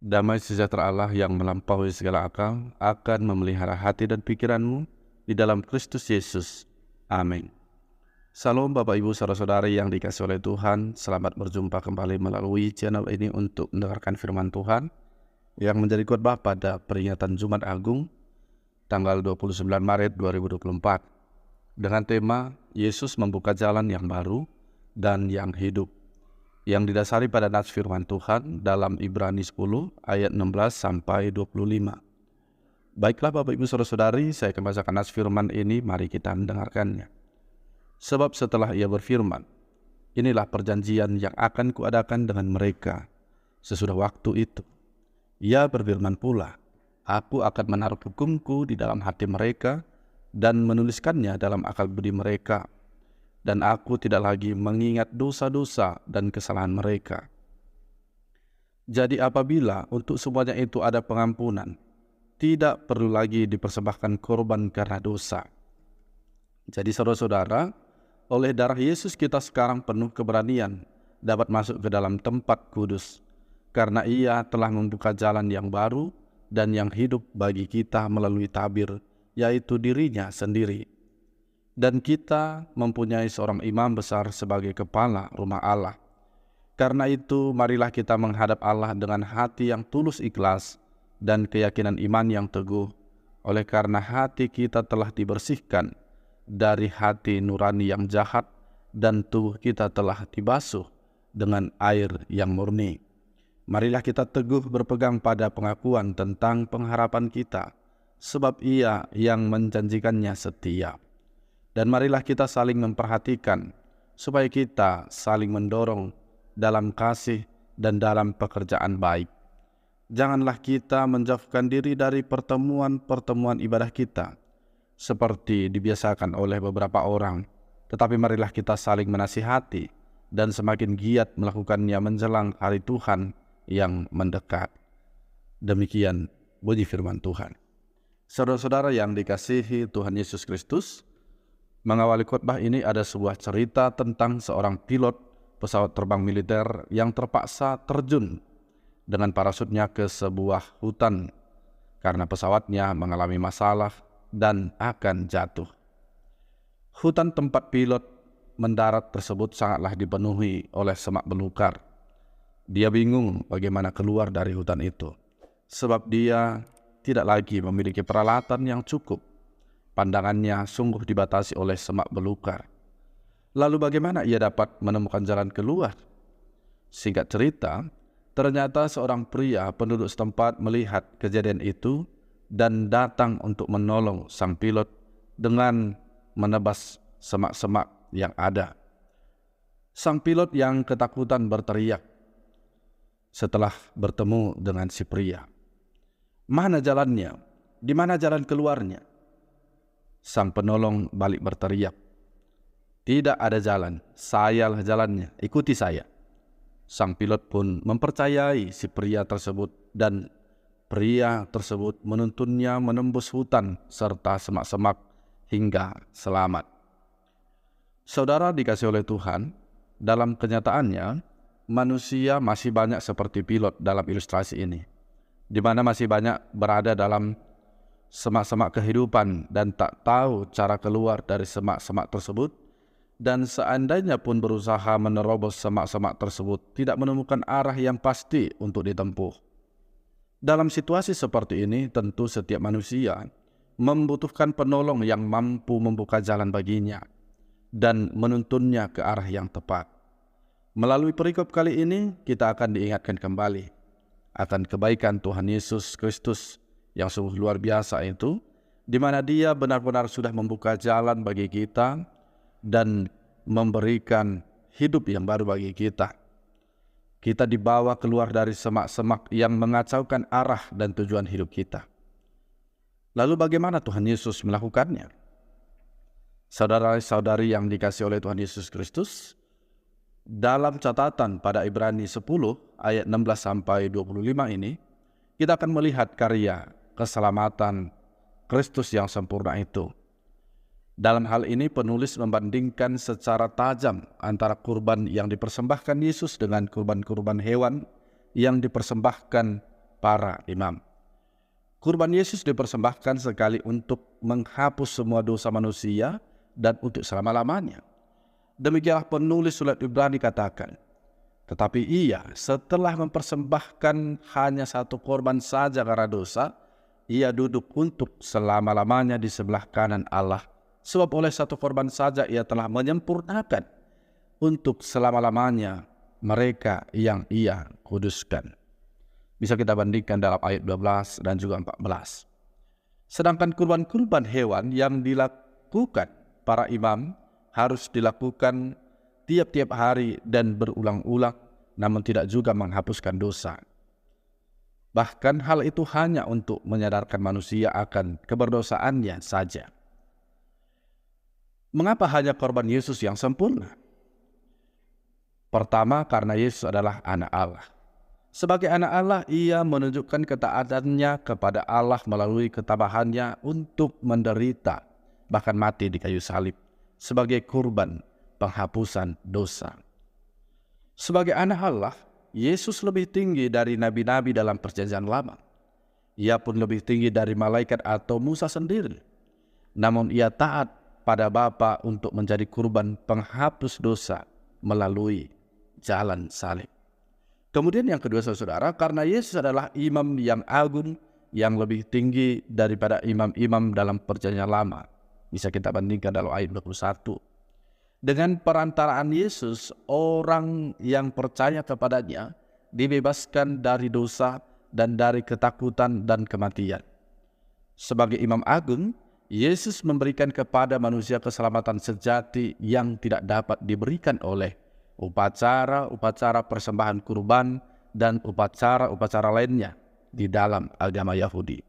Damai sejahtera Allah yang melampaui segala akal akan memelihara hati dan pikiranmu di dalam Kristus Yesus. Amin. Salam Bapak Ibu saudara-saudari yang dikasihi oleh Tuhan. Selamat berjumpa kembali melalui channel ini untuk mendengarkan firman Tuhan yang menjadi khotbah pada peringatan Jumat Agung tanggal 29 Maret 2024 dengan tema Yesus membuka jalan yang baru dan yang hidup, yang didasari pada nats firman Tuhan dalam Ibrani 10 ayat 16 sampai 25. Baiklah Bapak Ibu Saudara-saudari, saya akan bacakan nats firman ini, mari kita mendengarkannya. Sebab setelah ia berfirman, inilah perjanjian yang akan kuadakan dengan mereka sesudah waktu itu. Ia berfirman pula, aku akan menaruh hukumku di dalam hati mereka dan menuliskannya dalam akal budi mereka. Dan aku tidak lagi mengingat dosa-dosa dan kesalahan mereka. Jadi apabila untuk semuanya itu ada pengampunan, tidak perlu lagi dipersembahkan korban karena dosa. Jadi saudara-saudara, oleh darah Yesus kita sekarang penuh keberanian dapat masuk ke dalam tempat kudus, karena ia telah membuka jalan yang baru dan yang hidup bagi kita melalui tabir, yaitu dirinya sendiri. Dan kita mempunyai seorang imam besar sebagai kepala rumah Allah. Karena itu marilah kita menghadap Allah dengan hati yang tulus ikhlas dan keyakinan iman yang teguh, oleh karena hati kita telah dibersihkan dari hati nurani yang jahat dan tubuh kita telah dibasuh dengan air yang murni. Marilah kita teguh berpegang pada pengakuan tentang pengharapan kita, sebab Ia yang menjanjikannya setia. Dan marilah kita saling memperhatikan, supaya kita saling mendorong dalam kasih dan dalam pekerjaan baik. Janganlah kita menjauhkan diri dari pertemuan-pertemuan ibadah kita, seperti dibiasakan oleh beberapa orang, tetapi marilah kita saling menasihati dan semakin giat melakukannya menjelang hari Tuhan yang mendekat. Demikian bunyi firman Tuhan. Saudara-saudara yang dikasihi Tuhan Yesus Kristus, mengawali khotbah ini ada sebuah cerita tentang seorang pilot pesawat terbang militer yang terpaksa terjun dengan parasutnya ke sebuah hutan karena pesawatnya mengalami masalah dan akan jatuh. Hutan tempat pilot mendarat tersebut sangatlah dipenuhi oleh semak belukar. Dia bingung bagaimana keluar dari hutan itu, sebab dia tidak lagi memiliki peralatan yang cukup. Pandangannya sungguh dibatasi oleh semak belukar. Lalu bagaimana ia dapat menemukan jalan keluar? Singkat cerita, ternyata seorang pria penduduk setempat melihat kejadian itu dan datang untuk menolong sang pilot dengan menebas semak-semak yang ada. Sang pilot yang ketakutan berteriak setelah bertemu dengan si pria. Mana jalannya? Di mana jalan keluarnya? Sang penolong balik berteriak, tidak ada jalan, sayalah jalannya, ikuti saya. Sang pilot pun mempercayai si pria tersebut dan pria tersebut menuntunnya menembus hutan serta semak-semak hingga selamat. Saudara dikasihi oleh Tuhan, dalam kenyataannya manusia masih banyak seperti pilot dalam ilustrasi ini, di mana masih banyak berada dalam semak-semak kehidupan dan tak tahu cara keluar dari semak-semak tersebut, dan seandainya pun berusaha menerobos semak-semak tersebut tidak menemukan arah yang pasti untuk ditempuh. Dalam situasi seperti ini tentu setiap manusia membutuhkan penolong yang mampu membuka jalan baginya dan menuntunnya ke arah yang tepat. Melalui perikop kali ini kita akan diingatkan kembali akan kebaikan Tuhan Yesus Kristus yang sungguh luar biasa itu, di mana Dia benar-benar sudah membuka jalan bagi kita dan memberikan hidup yang baru bagi kita. Kita dibawa keluar dari semak-semak yang mengacaukan arah dan tujuan hidup kita. Lalu bagaimana Tuhan Yesus melakukannya? Saudara-saudari yang dikasihi oleh Tuhan Yesus Kristus, dalam catatan pada Ibrani 10 ayat 16 sampai 25 ini, kita akan melihat karya keselamatan Kristus yang sempurna itu. Dalam hal ini penulis membandingkan secara tajam antara kurban yang dipersembahkan Yesus dengan kurban-kurban hewan yang dipersembahkan para imam. Kurban Yesus dipersembahkan sekali untuk menghapus semua dosa manusia dan untuk selama-lamanya. Demikianlah penulis surat Ibrani katakan, tetapi ia setelah mempersembahkan hanya satu korban saja karena dosa, ia duduk untuk selama-lamanya di sebelah kanan Allah. Sebab oleh satu korban saja ia telah menyempurnakan untuk selama-lamanya mereka yang ia kuduskan. Bisa kita bandingkan dalam ayat 12 dan juga 14. Sedangkan kurban-kurban hewan yang dilakukan para imam harus dilakukan tiap-tiap hari dan berulang-ulang, namun tidak juga menghapuskan dosa. Bahkan hal itu hanya untuk menyadarkan manusia akan keberdosaannya saja. Mengapa hanya korban Yesus yang sempurna? Pertama, karena Yesus adalah anak Allah. Sebagai anak Allah, ia menunjukkan ketaatannya kepada Allah melalui ketabahannya untuk menderita, bahkan mati di kayu salib, sebagai kurban penghapusan dosa. Sebagai anak Allah, Yesus lebih tinggi dari nabi-nabi dalam perjanjian lama. Ia pun lebih tinggi dari malaikat atau Musa sendiri. Namun ia taat pada Bapa untuk menjadi kurban penghapus dosa melalui jalan salib. Kemudian yang kedua saudara, karena Yesus adalah imam yang agung yang lebih tinggi daripada imam-imam dalam perjanjian lama. Bisa kita bandingkan dalam ayat 21. Dengan perantaraan Yesus, orang yang percaya kepadanya dibebaskan dari dosa dan dari ketakutan dan kematian. Sebagai imam agung, Yesus memberikan kepada manusia keselamatan sejati yang tidak dapat diberikan oleh upacara persembahan kurban dan upacara lainnya di dalam agama Yahudi.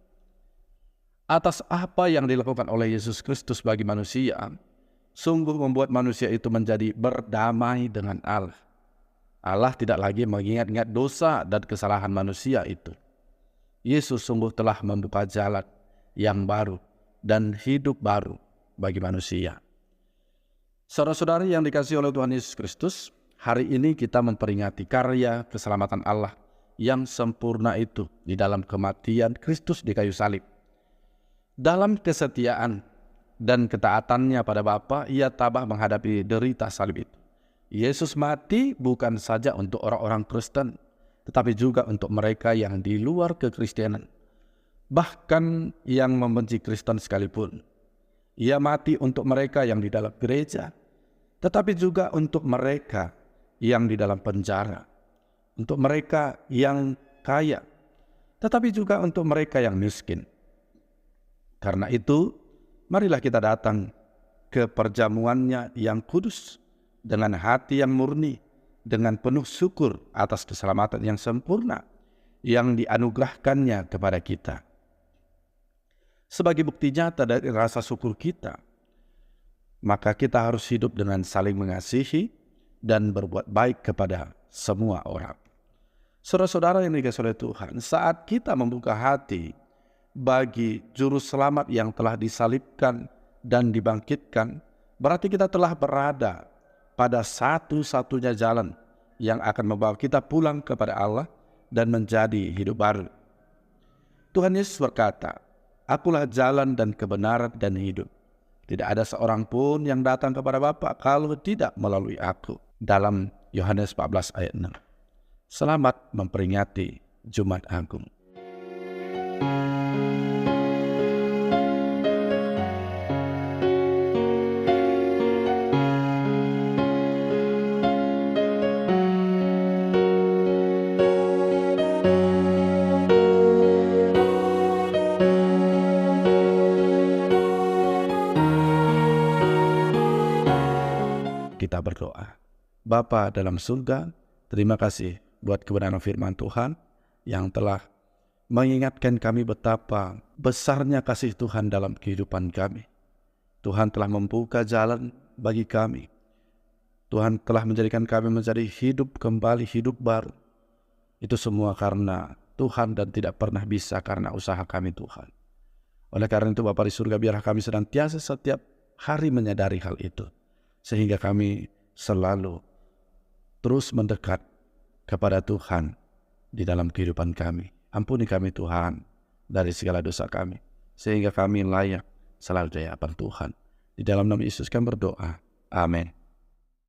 Atas apa yang dilakukan oleh Yesus Kristus bagi manusia, sungguh membuat manusia itu menjadi berdamai dengan Allah. Allah tidak lagi mengingat-ingat dosa dan kesalahan manusia itu. Yesus sungguh telah membuka jalan yang baru dan hidup baru bagi manusia. Saudara-saudari yang dikasihi oleh Tuhan Yesus Kristus, hari ini kita memperingati karya keselamatan Allah yang sempurna itu di dalam kematian Kristus di kayu salib. Dalam kesetiaan dan ketaatannya pada Bapa, ia tabah menghadapi derita salib itu. Yesus mati bukan saja untuk orang-orang Kristen, tetapi juga untuk mereka yang di luar kekristenan, bahkan yang membenci Kristen sekalipun. Ia mati untuk mereka yang di dalam gereja, tetapi juga untuk mereka yang di dalam penjara, untuk mereka yang kaya, tetapi juga untuk mereka yang miskin. Karena itu, marilah kita datang ke perjamuannya yang kudus dengan hati yang murni, dengan penuh syukur atas keselamatan yang sempurna yang dianugerahkannya kepada kita. Sebagai bukti nyata dari rasa syukur kita, maka kita harus hidup dengan saling mengasihi dan berbuat baik kepada semua orang. Saudara-saudara yang dikasihi oleh Tuhan, saat kita membuka hati bagi juru selamat yang telah disalibkan dan dibangkitkan, berarti kita telah berada pada satu-satunya jalan yang akan membawa kita pulang kepada Allah dan menjadi hidup baru. Tuhan Yesus berkata, "Akulah jalan dan kebenaran dan hidup. Tidak ada seorang pun yang datang kepada Bapa kalau tidak melalui aku." Dalam Yohanes 14 ayat 6. Selamat memperingati Jumat Agung. Kita berdoa. Bapa dalam surga, terima kasih buat kebenaran firman Tuhan yang telah mengingatkan kami betapa besarnya kasih Tuhan dalam kehidupan kami. Tuhan telah membuka jalan bagi kami. Tuhan telah menjadikan kami menjadi hidup kembali, hidup baru. Itu semua karena Tuhan dan tidak pernah bisa karena usaha kami Tuhan. Oleh karena itu Bapa di surga, biarlah kami senantiasa setiap hari menyadari hal itu, sehingga kami selalu terus mendekat kepada Tuhan di dalam kehidupan kami. Ampuni kami Tuhan dari segala dosa kami, sehingga kami layak selalu di hadapan Tuhan. Di dalam nama Yesus kami berdoa. Amin.